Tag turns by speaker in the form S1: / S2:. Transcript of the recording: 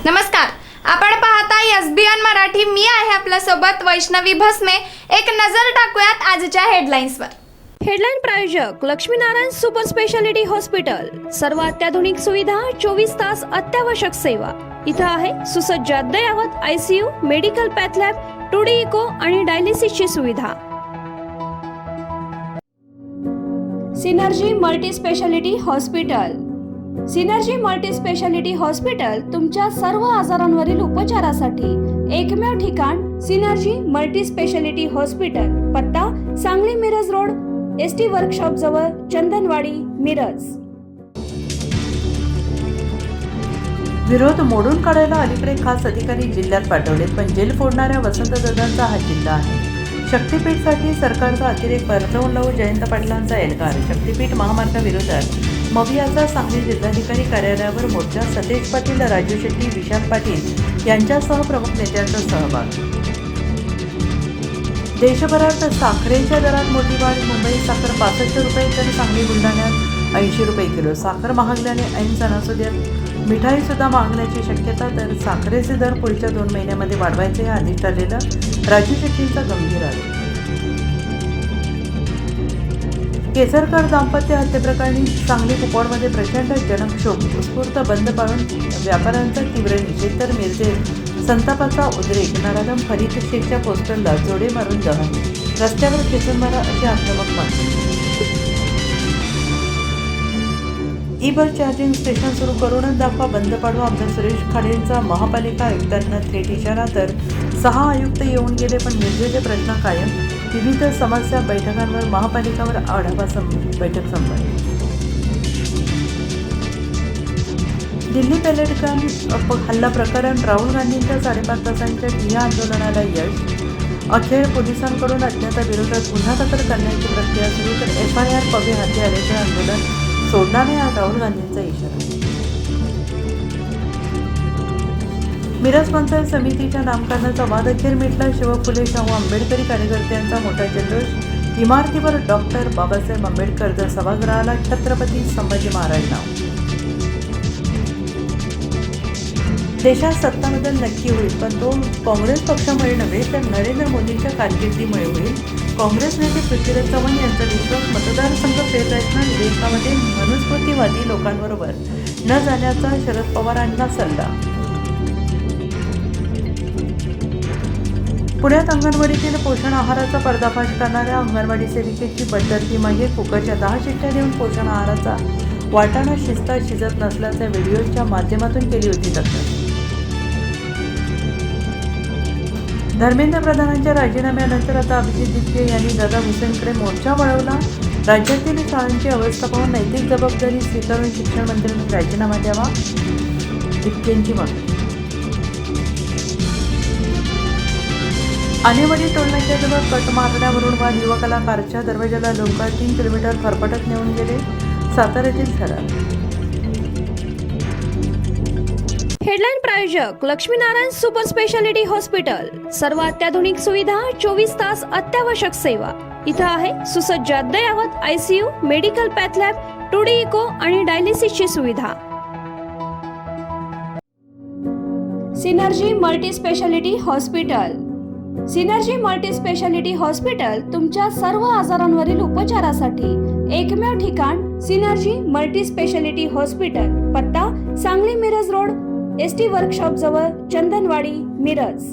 S1: नमस्कार, आपण पाहताय एसबीएन मराठी. मी आहे आपल्या सोबत वैष्णवी भस्मे. एक नजर टाकूयात आजच्या हेडलाईन्सवर.
S2: हेडलाईन प्रायोजक लक्ष्मीनारायण सुपर स्पेशालिटी हॉस्पिटल. सर्व अत्याधुनिक सुविधा, 24 तास अत्यावश्यक सेवा. इथं आहे सुसज्ज अद्ययावत ICU, medical path lab, 2D echo आणि डायलिसिसची सुविधा. Synergy multi speciality hospital. Synergy multi speciality hospital तुमच्या सर्व आजारांवरील उपचारासाठी एकमेव ठिकाण. Synergy multi speciality hospital. पत्ता Sangli Miraj road, ST workshop जवळ, चंदनवाडी, मिरज.
S3: विरोध मोडून काढायला अलीकडे खास अधिकारी जिल्ह्यात पाठवले, पण जेल फोडणाऱ्या वसंतदादांचा हा जिल्हा आहे. शक्तीपीठसाठी सरकारचा अतिरेक परतवून लावू जयंत पाटलांचा एल्गार. शक्तीपीठ महामार्गाविरोधात मवियाचा सांगली जिल्हाधिकारी कार्यालयावर मोर्चा. सतेज पाटील, राजू शेट्टी, विशाल पाटील यांच्यासह प्रमुख नेत्यांचा सहभाग. देशभरात साखरेच्या दरात मोठी वाढ. मुंबईत साखर 65 रुपये तर सांगली बुलढाण्यात 80 रुपये किलो. साखर महागल्याने ऐन सणासुदीत मिठाई सुद्धा महागण्याची शक्यता. तर साखरेचे दर पुढच्या 2 महिन्यामध्ये वाढवायचे आदेश ठरलेलं राजू शेट्टींचा गंभीर आरोप. केसरकर दाम्पत्य हत्येप्रकरणी सांगली कुपवाडमध्ये प्रचंड जनक्षोभ. उत्स्फूर्त बंद पाळून व्यापाऱ्यांचा तीव्र निषेध तर मिरजेत संतापाचा उद्रेक. नराधम फरीद शेखच्या पोस्टरला जोडे मारून दहन. रस्त्यावर खेचून मारा असे आक्रमक मागणी. ई बस चार्जिंग स्टेशन सुरू करूनच दाखवा, बंद पाडू. आमदार सुरेश खाडेंचा महापालिका आयुक्तांना थेट इशारा. तर 6 आयुक्त येऊन गेले पण मिरजेचे प्रश्न कायम. विविध समस्या बैठकांवर महापालिकावर आढावा बैठक संपली. दिल्ली पेलेटगन हल्ला प्रकरण. राहुल गांधींच्या 5.5 तासांच्या ठिय्या आंदोलनाला यश. अखेर पोलिसांकडून अज्ञाताविरोधात गुन्हा दाखल करण्याची प्रक्रिया सुरू. तर FIR पवे हाती आल्याचे आंदोलन सोडणार नाही, राहुल गांधींचा इशारा. मिरज पंचायत समितीच्या नामकरणाचा वाद अखेर मिटला. शिवफुले शाहू आंबेडकरी कार्यकर्त्यांचा मोठा जल्लोष. इमारतीवर डॉक्टर बाबासाहेब आंबेडकर तर सभागृहाला छत्रपती संभाजी महाराज नाव. देशात सत्ताबदल नक्की होईल, पण तो काँग्रेस पक्षामुळे नव्हे तर नरेंद्र मोदींच्या कारकिर्दीमुळे होईल. काँग्रेस नेते पृथ्वीराज चव्हाण यांचा विश्वास. मतदारसंघ फेररचना विधेयकामध्ये मनुस्मृतीवादी लोकांबरोबर न जाण्याचा शरद पवारांना सल्ला. पुण्यात अंगणवाडीतील पोषण आहाराचा पर्दाफाश करणाऱ्या अंगणवाडी सेविकेची बडतर्फी. मागे कुकरच्या 10 शिट्ट्या देऊन पोषण आहाराचा वाटाणा शिजत नसल्याच्या व्हिडिओच्या माध्यमातून केली होती दखल. धर्मेंद्र प्रधानांच्या राजीनाम्यानंतर आता अभिजित दिपके यांनी दादा भुसेंकडे मोर्चा वळवला. राज्यातील शाळांची अवस्था पाहून नैतिक जबाबदारी स्वीकारून शिक्षण मंत्र्यांनी राजीनामा द्यावा, दिपकेंची मागणी. आणेवाडी टोलनाक्या जवळ कट मारण्यावरून वाद. युवकाला कारच्या दरवाजाला लोका 3 किलोमीटर फरफटत नेऊन गेले. साताऱ्यातील थरार.
S2: हेडलाईन प्रायोजक लक्ष्मीनारायण सुपर स्पेशालिटी हॉस्पिटल. सर्व अत्याधुनिक सुविधा, 24 तास अत्यावश्यक सेवा. इथं आहे सुसज्ज अद्ययावत ICU, medical path lab, 2D echo आणि डायलिसिसची सुविधा. Synergy multi speciality hospital. Synergy multi speciality hospital तुमच्या सर्व आजारांवरील उपचारासाठी एकमेव ठिकाण. Synergy multi speciality hospital. पत्ता Sangli Miraj road, ST workshop जवळ, चंदनवाडी, मिरज.